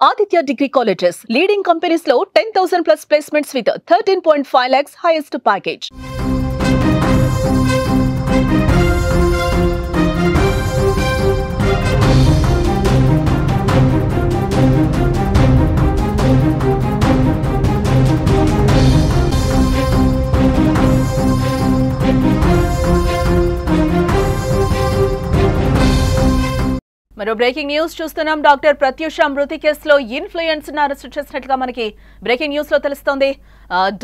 Aditya Degree Colleges, leading companies low 10,000 plus placements with 13.5 lakhs highest package. మరో breaking news చూస్తున్నాం. Doctor Pratyusha మృతి కేసులో influencer arrest చేసినట్లుగా మనకి బ్రేకింగ్ న్యూస్ లో తెలుస్తోంది.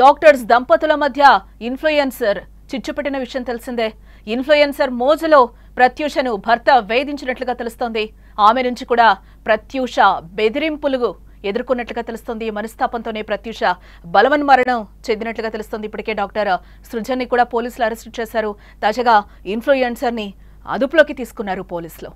డాక్టర్స్ దంపతుల మధ్య ఇన్ఫ్లుయెన్సర్ చిచ్చుపెట్టిన విషయం తెలిసిందే. ఇన్ఫ్లుయెన్సర్ మోజులో ప్రత్యూషను భర్త వేధించినట్లుగా తెలుస్తోంది. ఆమె నుంచి కూడా ప్రత్యూష బెదిరింపులు ఎదుర్కొన్నట్లుగా తెలుస్తోంది. మనస్తాపంతోనే ప్రత్యూష బలవన్మరణం చెందినట్లుగా తెలుస్తోంది. ఇప్పటికే డాక్టర్ సృజన్ ని కూడా పోలీసులు అరెస్ట్ చేశారు. తాజాగా ఇన్ఫ్లుయెన్సర్ ని అదుపులోకి తీసుకున్నారు పోలీసులు.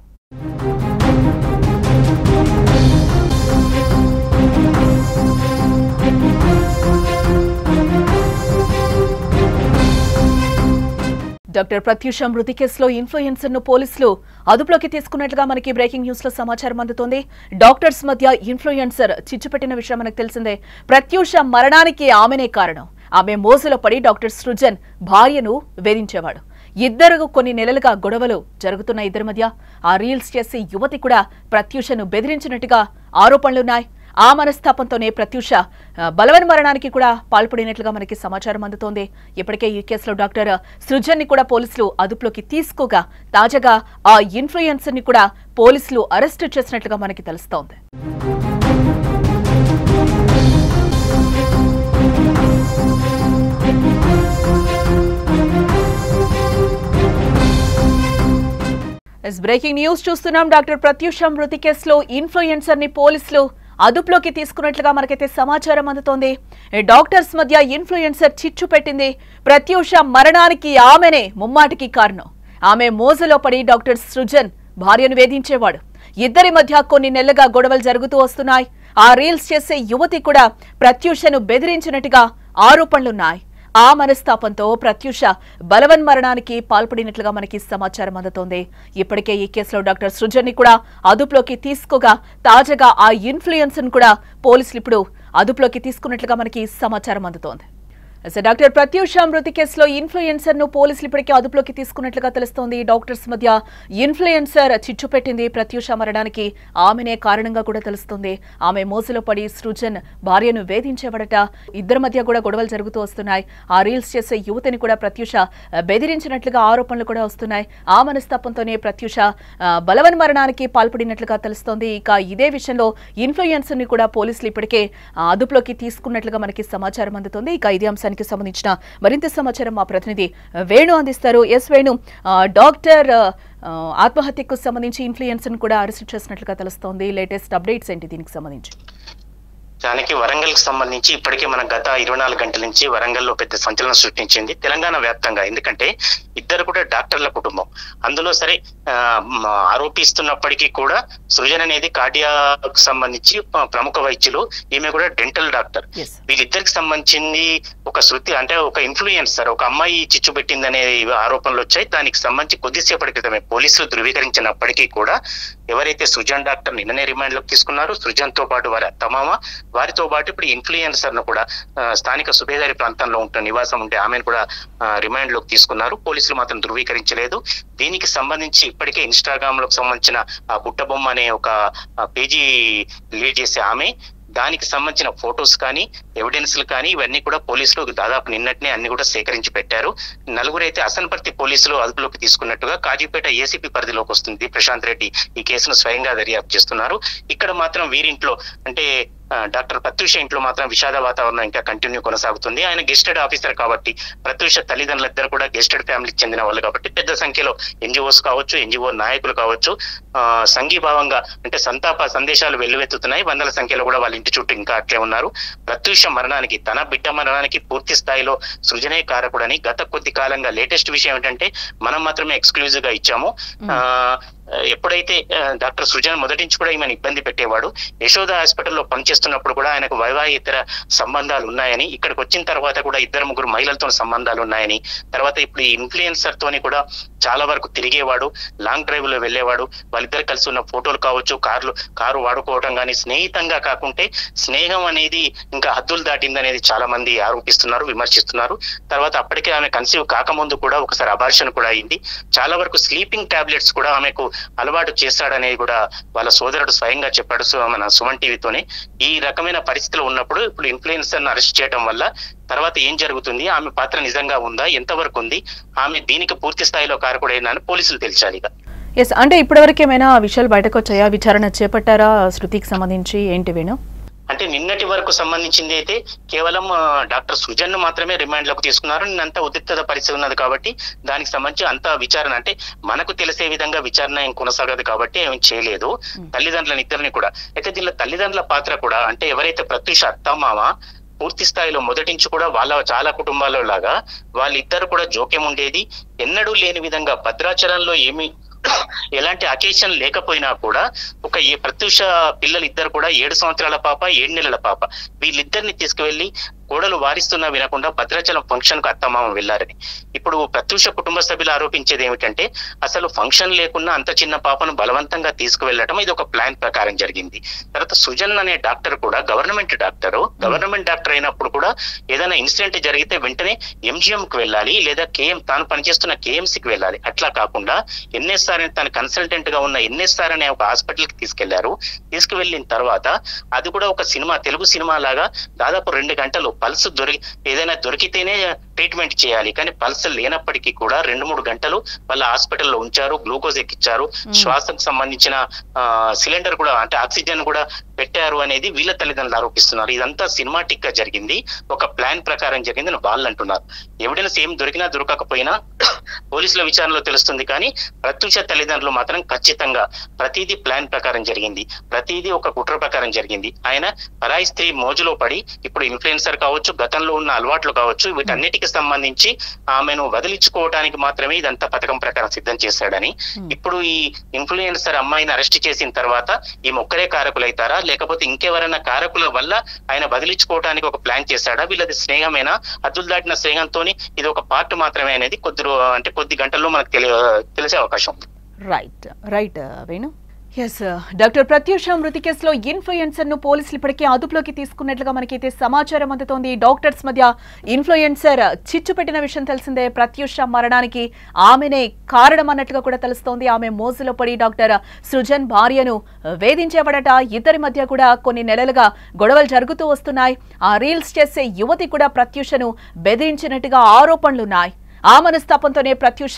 డాక్టర్ ప్రత్యూష మృతి కేసులో ఇన్ఫ్లుయెన్సర్ ను పోలీసులు అదుపులోకి తీసుకున్నట్లుగా మనకి బ్రేకింగ్ న్యూస్ లో సమాచారం అందుతోంది. డాక్టర్స్ మధ్య ఇన్ఫ్లుయెన్సర్ చిచ్చుపెట్టిన విషయం మనకు తెలిసిందే. ప్రత్యూష మరణానికి ఆమెనే కారణం. ఆమె మోసలో పడి డాక్టర్ సృజన్ భార్యను వేధించేవాడు. ఇద్దరు కొన్ని నెలలుగా గొడవలు జరుగుతున్న ఇద్దరి మధ్య ఆ రీల్స్ చేసి యువతి కూడా ప్రత్యూషను బెదిరించినట్టుగా ఆరోపణలున్నాయి. ఆ మనస్తాపంతోనే ప్రత్యూష బలవన్మరణానికి కూడా పాల్పడినట్లుగా మనకి సమాచారం అందుతోంది. ఇప్పటికే ఈ కేసులో డాక్టర్ సృజన్ ని కూడా పోలీసులు అదుపులోకి తీసుకోగా తాజాగా ఆ ఇన్ఫ్లుయెన్సర్ ని కూడా పోలీసులు అరెస్టు చేసినట్లుగా మనకి తెలుస్తోంది. బ్రేకింగ్ న్యూస్ చూస్తున్నాం. డాక్టర్ ప్రత్యూష మృతి కేసులో ఇన్ఫ్లుయెన్సర్ ని పోలీసులు అదుపులోకి తీసుకున్నట్లుగా మనకైతే సమాచారం అందుతోంది. డాక్టర్స్ మధ్య ఇన్ఫ్లుయెన్సర్ చిచ్చు పెట్టింది. ప్రత్యూష మరణానికి ఆమెనే ముమ్మాటికి కారణం. ఆమె మోజలో పడి డాక్టర్ సృజన్ భార్యను వేధించేవాడు. ఇద్దరి మధ్య కొన్ని నెలలుగా గొడవలు జరుగుతూ వస్తున్నాయి. ఆ రీల్స్ చేసే యువతి కూడా ప్రత్యూషను బెదిరించినట్టుగా ఆరోపణలున్నాయి. ఆ మనస్తాపంతో ప్రత్యూష బలవన్మరణానికి పాల్పడినట్లుగా మనకి సమాచారం అందుతోంది. ఇప్పటికే ఈ కేసులో డాక్టర్ సృజన్ ని కూడా అదుపులోకి తీసుకోగా తాజాగా ఆ ఇన్ఫ్లుయెన్సర్ కూడా పోలీసులు ఇప్పుడు అదుపులోకి తీసుకున్నట్లుగా మనకి సమాచారం అందుతోంది. డాక్టర్ ప్రత్యూష మృతి కేసులో ఇన్ఫ్లుయెన్సర్ ను పోలీసులు ఇప్పటికే అదుపులోకి తీసుకున్నట్లుగా తెలుస్తోంది. డాక్టర్స్ మధ్య ఇన్ఫ్లుయెన్సర్ చిచ్చు పెట్టింది. ప్రత్యూష మరణానికి ఆమెనే కారణంగా కూడా తెలుస్తుంది. ఆమె మోసలో పడి సృజన్ భార్యను వేధించేవాడట. ఇద్దరి మధ్య కూడా గొడవలు జరుగుతూ వస్తున్నాయి. ఆ రీల్స్ చేసే యువతిని కూడా ప్రత్యూష బెదిరించినట్లుగా ఆరోపణలు కూడా వస్తున్నాయి. ఆ మనస్తాపంతోనే ప్రత్యూష బలవన్మరణానికి పాల్పడినట్లుగా తెలుస్తోంది. ఇక ఇదే విషయంలో ఇన్ఫ్లుయెన్సర్ ని కూడా పోలీసులు ఇప్పటికే అదుపులోకి తీసుకున్నట్లుగా మనకి సమాచారం అందుతోంది. ఇక ఇదే అంశానికి సంబంధించిన మరింత సమాచారం మా ప్రతినిధి వేణు అందిస్తారు. ఎస్ వేణు, డాక్టర్ ఆత్మహత్యకు సంబంధించి ఇన్ఫ్లుయెన్సర్ కూడా అరెస్ట్ చేసినట్లుగా తెలుస్తోంది. లేటెస్ట్ అప్డేట్స్ ఏంటి దీనికి సంబంధించి? దానికి వరంగల్ కి సంబంధించి ఇప్పటికే మన గత 24 గంటల నుంచి వరంగల్లో పెద్ద సంచలనం సృష్టించింది తెలంగాణ వ్యాప్తంగా. ఎందుకంటే ఇద్దరు కూడా డాక్టర్ల కుటుంబం. అందులో సరే ఆరోపిస్తున్నప్పటికీ కూడా సృజన్ అనేది కార్డియాకు సంబంధించి ప్రముఖ వైద్యులు, ఈమె కూడా డెంటల్ డాక్టర్. వీళ్ళిద్దరికి సంబంధించింది ఒక శృతి అంటే ఒక ఇన్ఫ్లుయెన్సర్, ఒక అమ్మాయి చిచ్చు పెట్టిందనే ఆరోపణలు వచ్చాయి. దానికి సంబంధించి కొద్దిసేపటి క్రితమే పోలీసులు ధృవీకరించినప్పటికీ కూడా ఎవరైతే సృజన్ డాక్టర్ నిన్ననే రిమాండ్ లోకి తీసుకున్నారు, సృజన్ తో పాటు వారి అత్తమామ, వారితో పాటు ఇప్పుడు ఇన్ఫ్లుయెన్సర్ ను కూడా స్థానిక సుబేదారి ప్రాంతంలో ఉంటున్న నివాసం ఉంటే ఆమెను కూడా రిమాండ్ లోకి తీసుకున్నారు. పోలీసులు మాత్రం ధృవీకరించలేదు. దీనికి సంబంధించి ఇప్పటికే ఇన్స్టాగ్రామ్ లోకి సంబంధించిన ఆ బుట్టబొమ్మ అనే ఒక పేజీ లీడ్ చేసే ఆమె, దానికి సంబంధించిన ఫొటోస్ కానీ ఎవిడెన్స్లు కానీ ఇవన్నీ కూడా పోలీసులు దాదాపు నిన్నటినే అన్ని కూడా సేకరించి పెట్టారు. నలుగురైతే అసన్పర్తి పోలీసులు అదుపులోకి తీసుకున్నట్టుగా కాజీపేట ఏసీపీ పరిధిలోకి వస్తుంది. ప్రశాంత్ రెడ్డి ఈ కేసును స్వయంగా దర్యాప్తు చేస్తున్నారు. ఇక్కడ మాత్రం వీరింట్లో అంటే డాక్టర్ ప్రత్యూష ఇంట్లో మాత్రం విషాద వాతావరణం ఇంకా కంటిన్యూ కొనసాగుతుంది. ఆయన గెస్టెడ్ ఆఫీసర్ కాబట్టి, ప్రత్యూష తల్లిదండ్రులిద్దరు కూడా గెస్టెడ్ ఫ్యామిలీకి చెందిన వాళ్ళు కాబట్టి పెద్ద సంఖ్యలో ఎన్జిఓస్ కావచ్చు, ఎన్జిఓ నాయకులు కావచ్చు సంఘీభావంగా అంటే సంతాప సందేశాలు వెల్లువెత్తుతున్నాయి. వందల సంఖ్యలో కూడా వాళ్ళ ఇంటి చుట్టూ ఇంకా అట్లే ఉన్నారు. ప్రత్యూష మరణానికి, తన బిడ్డ మరణానికి పూర్తి స్థాయిలో సృజనే కారకుడని గత కొద్ది కాలంగా లేటెస్ట్ విషయం ఏంటంటే మనం మాత్రమే ఎక్స్క్లూజివ్ గా ఇచ్చాము. ఎప్పుడైతే డాక్టర్ సృజన్ మొదటి నుంచి కూడా ఈమెను ఇబ్బంది పెట్టేవాడు, యశోద హాస్పిటల్లో పనిచేస్తున్నప్పుడు కూడా ఆయనకు వైవాహితర సంబంధాలు ఉన్నాయని, ఇక్కడికి వచ్చిన తర్వాత కూడా 2-3 మహిళలతో సంబంధాలు ఉన్నాయని, తర్వాత ఇప్పుడు ఈ ఇన్ఫ్లుయెన్సర్ తోని కూడా చాలా వరకు తిరిగేవాడు, లాంగ్ డ్రైవ్ లో వెళ్ళేవాడు, వాళ్ళిద్దరు కలిసి ఉన్న ఫోటోలు కావచ్చు, కారు వాడుకోవడం కానీ, స్నేహితంగా కాకుంటే స్నేహం అనేది ఇంకా హద్దులు దాటిందనేది చాలా మంది ఆరోపిస్తున్నారు, విమర్శిస్తున్నారు. తర్వాత అప్పటికే ఆమె కన్సీవ్ కాకముందు కూడా ఒకసారి అబార్షన్ కూడా అయింది. చాలా వరకు స్లీపింగ్ టాబ్లెట్స్ కూడా ఆమెకు అలవాటు చేస్తాడనేది కూడా వాళ్ళ సోదరుడు స్వయంగా చెప్పాడు మన సుమన్ టీవీతోనే. ఈ రకమైన పరిస్థితులు ఉన్నప్పుడు ఇప్పుడు ఇన్ఫ్లుయెన్సర్ ను అరెస్ట్ చేయడం వల్ల తర్వాత ఏం జరుగుతుంది, ఆమె పాత్ర నిజంగా ఉందా, ఎంతవరకు ఉంది, ఆమె దీనికి పూర్తి స్థాయిలో కారకుడైందని పోలీసులు తెలిచాలి. ఎస్, అంటే ఇప్పటివరకు ఏమైనా విషయాలు బయటకు వచ్చాయా, విచారణ చేపట్టారా శృతికి సంబంధించి, ఏంటి వేణు? అంటే నిన్నటి వరకు సంబంధించింది అయితే కేవలం డాక్టర్ సృజన్ ను మాత్రమే రిమాండ్ లోకి తీసుకున్నారు. నిన్నంతా ఉద్రిక్తత పరిస్థితి ఉన్నది కాబట్టి దానికి సంబంధించి అంత విచారణ అంటే మనకు తెలిసే విధంగా విచారణ ఏం కొనసాగదు కాబట్టి ఏం చేయలేదు. తల్లిదండ్రులను ఇద్దరిని కూడా అయితే దీనిలో తల్లిదండ్రుల పాత్ర కూడా అంటే ఎవరైతే ప్రత్యూష అత్తమామ పూర్తి స్థాయిలో మొదటి నుంచి కూడా వాళ్ళ చాలా కుటుంబాల్లో లాగా వాళ్ళిద్దరు కూడా జోక్యం ఉండేది. ఎన్నడూ లేని విధంగా భద్రాచలంలో ఎలాంటి అకేషన్ లేకపోయినా కూడా ప్రత్యూష పిల్లలు ఇద్దరు కూడా 7 సంవత్సరాల పాప, 7 నెలల పాప, వీళ్ళిద్దరిని తీసుకువెళ్లి కోడలు వారిస్తున్నా వినకుండా భద్రాచలం ఫంక్షన్ కు అత్తమామ వెళ్లారని. ఇప్పుడు ప్రత్యూష కుటుంబ సభ్యులు ఆరోపించేది ఏమిటంటే అసలు ఫంక్షన్ లేకున్నా అంత చిన్న పాపను బలవంతంగా తీసుకువెళ్లటం ఇది ఒక ప్లాన్ ప్రకారం జరిగింది. తర్వాత సుజన్ అనే డాక్టర్ కూడా గవర్నమెంట్ డాక్టర్ అయినప్పుడు కూడా ఏదైనా ఇన్సిడెంట్ జరిగితే వెంటనే ఎంజిఎం కు వెళ్ళాలి, లేదా తాను పనిచేస్తున్న కేఎంసీకి వెళ్ళాలి. అట్లా కాకుండా ఎన్ఎస్ఆర్ అని తన కన్సల్టెంట్ గా ఉన్న ఎన్ఎస్ఆర్ అనే ఒక హాస్పిటల్ కి తీసుకెళ్లారు. తీసుకువెళ్ళిన తర్వాత అది కూడా ఒక సినిమా, తెలుగు సినిమా లాగా దాదాపు 2 గంటలు పల్స్ ఏదైనా దొరికితేనే ట్రీట్మెంట్ చేయాలి, కానీ పల్స్ లేనప్పటికీ కూడా 2-3 గంటలు వాళ్ళ హాస్పిటల్లో ఉంచారు, గ్లూకోజ్ ఎక్కించారు, శ్వాసకు సంబంధించిన సిలిండర్ కూడా అంటే ఆక్సిజన్ కూడా పెట్టారు అనేది వీళ్ళ తల్లిదండ్రులు ఆరోపిస్తున్నారు. ఇదంతా సినిమాటిక్ గా జరిగింది, ఒక ప్లాన్ ప్రకారం జరిగింది అని వాళ్ళు అంటున్నారు. ఎవిడెన్స్ ఏం దొరికినా దొరకకపోయినా పోలీసుల విచారణలో తెలుస్తుంది, కానీ ప్రత్యూష తల్లిదండ్రులు మాత్రం ఖచ్చితంగా ప్రతిదీ ప్లాన్ ప్రకారం జరిగింది, ప్రతిదీ ఒక కుట్ర ప్రకారం జరిగింది. ఆయన పరాయి స్త్రీ మోజులో పడి ఇప్పుడు ఇన్ఫ్లుయెన్సర్ కావచ్చు, గతంలో ఉన్న అలవాట్లు కావచ్చు, వీటన్నిటికి సంబంధించి ఆమెను వదిలించుకోవడానికి మాత్రమే ఇదంతా పథకం ప్రకారం సిద్ధం చేశాడని, ఇప్పుడు ఈ ఇన్ఫ్లుయెన్సర్ అమ్మాయిని అరెస్ట్ చేసిన తర్వాత ఈ ఒక్కరే కారకులైతారా, లేకపోతే ఇంకెవరైనా కారకుల వల్ల ఆయన వదిలించుకోవడానికి ఒక ప్లాన్ చేశాడా, వీళ్ళది స్నేహమేనా, హద్దులు దాటిన స్నేహంతో ఇది ఒక పార్ట్ మాత్రమే అనేది కొద్ది గంటల్లో మనకు తెలిసే అవకాశం ఉంది. Right Venu. Yes, doctor Pratyusha మృతి కేసులో ఇన్ఫ్లుయెన్సర్ ను పోలీసులు ఇప్పటికే అదుపులోకి తీసుకున్నట్లుగా మనకైతే సమాచారం అందుతోంది. డాక్టర్స్ మధ్య ఇన్ఫ్లుయెన్సర్ చిచ్చు పెట్టిన విషయం తెలిసిందే. ప్రత్యూష మరణానికి ఆమెనే కారణం అన్నట్లుగా కూడా తెలుస్తోంది. ఆమె మోజులో పడి డాక్టర్ సృజన్ భార్యను వేధించేవాడట. ఇద్దరి మధ్య కూడా కొన్ని నెలలుగా గొడవలు జరుగుతూ వస్తున్నాయి. ఆ రీల్స్ చేసే యువతి కూడా ప్రత్యూషను బెదిరించినట్టుగా ఆరోపణలున్నాయి. ఆ మనస్తాపంతోనే ప్రత్యూష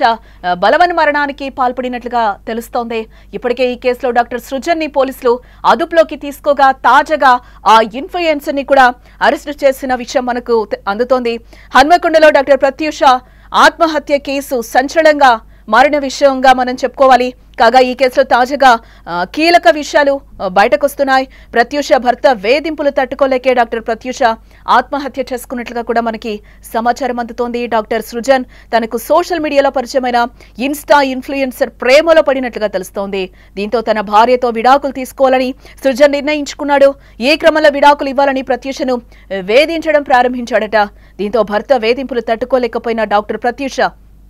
బలవన్ మరణానికి పాల్పడినట్లుగా తెలుస్తోంది. ఇప్పటికే ఈ కేసులో డాక్టర్ సృజన్ ని పోలీసులు అదుపులోకి తీసుకోగా తాజాగా ఆ ఇన్ఫ్లుయెన్సర్ ని కూడా అరెస్టు చేసిన విషయం మనకు అందుతోంది. హన్మకొండలో డాక్టర్ ప్రత్యూష ఆత్మహత్య కేసు సంచలనంగా మారిన విషయంగా మనం చెప్పుకోవాలి. కాగా ఈ కేసులో తాజాగా కీలక విషయాలు బయటకొస్తున్నాయి. ప్రత్యూష భర్త వేధింపులు తట్టుకోలేకే డాక్టర్ ప్రత్యూష ఆత్మహత్య చేసుకున్నట్లుగా కూడా మనకి సమాచారం అందుతోంది. డాక్టర్ సృజన్ తనకు సోషల్ మీడియాలో పరిచయమైన ఇన్స్టా ఇన్ఫ్లుయెన్సర్ ప్రేమలో పడినట్లుగా తెలుస్తోంది. దీంతో తన భార్యతో విడాకులు తీసుకోవాలని సృజన్ నిర్ణయించుకున్నాడు. ఈ క్రమంలో విడాకులు ఇవ్వాలని ప్రత్యూషను వేధించడం ప్రారంభించాడట. దీంతో భర్త వేధింపులు తట్టుకోలేకపోయిన డాక్టర్ ప్రత్యూష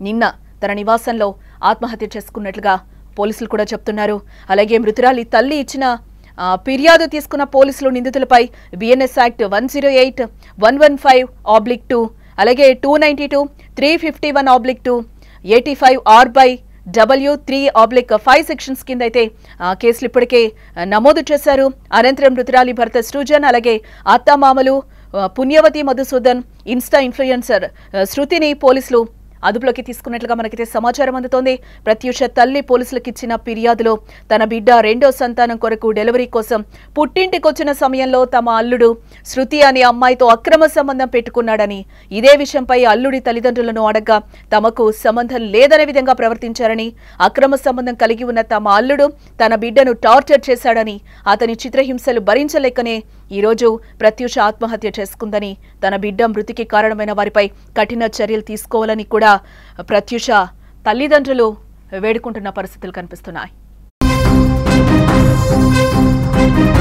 నిన్న తన నివాసంలో ఆత్మహత్య చేసుకున్నట్లుగా పోలీసులు కూడా చెప్తున్నారు. అలాగే మృతురాలి తల్లి ఇచ్చిన ఫిర్యాదు తీసుకున్న పోలీసులు నిందితులపై బిఎన్ఎస్ యాక్ట్ 108, 115/2 అలాగే 292, 351/2, 85R/W3/5 సెక్షన్స్ కింద అయితే కేసులు ఇప్పటికే నమోదు చేశారు. అనంతరం మృతురాలి భర్త సృజన్ అలాగే అత్తమామలు పుణ్యవతి మధుసూదన్, ఇన్స్టా ఇన్ఫ్లుయెన్సర్ శృతిని పోలీసులు అదుపులోకి తీసుకున్నట్లుగా మనకైతే సమాచారం అందుతోంది. ప్రత్యూష తల్లి పోలీసులకు ఇచ్చిన ఫిర్యాదులో తన బిడ్డ 2వ సంతానం కొరకు డెలివరీ కోసం పుట్టింటికొచ్చిన సమయంలో తమ అల్లుడు శృతి అనే అమ్మాయితో అక్రమ సంబంధం పెట్టుకున్నాడని, ఇదే విషయంపై అల్లుడి తల్లిదండ్రులను అడగ్గా తమకు సంబంధం లేదనే విధంగా ప్రవర్తించారని, అక్రమ సంబంధం కలిగి ఉన్న తమ అల్లుడు తన బిడ్డను టార్చర్ చేశాడని, అతని చిత్రహింసలు భరించలేకనే ఈరోజు ప్రత్యూష ఆత్మహత్య చేసుకుందని, తన బిడ్డ మృతికి కారణమైన వారిపై కఠిన చర్యలు తీసుకోవాలని కూడా ప్రత్యూష తల్లిదండ్రులు వేడుకుంటున్న పరిస్థితులు కనిపిస్తున్నాయి. న్యూస్.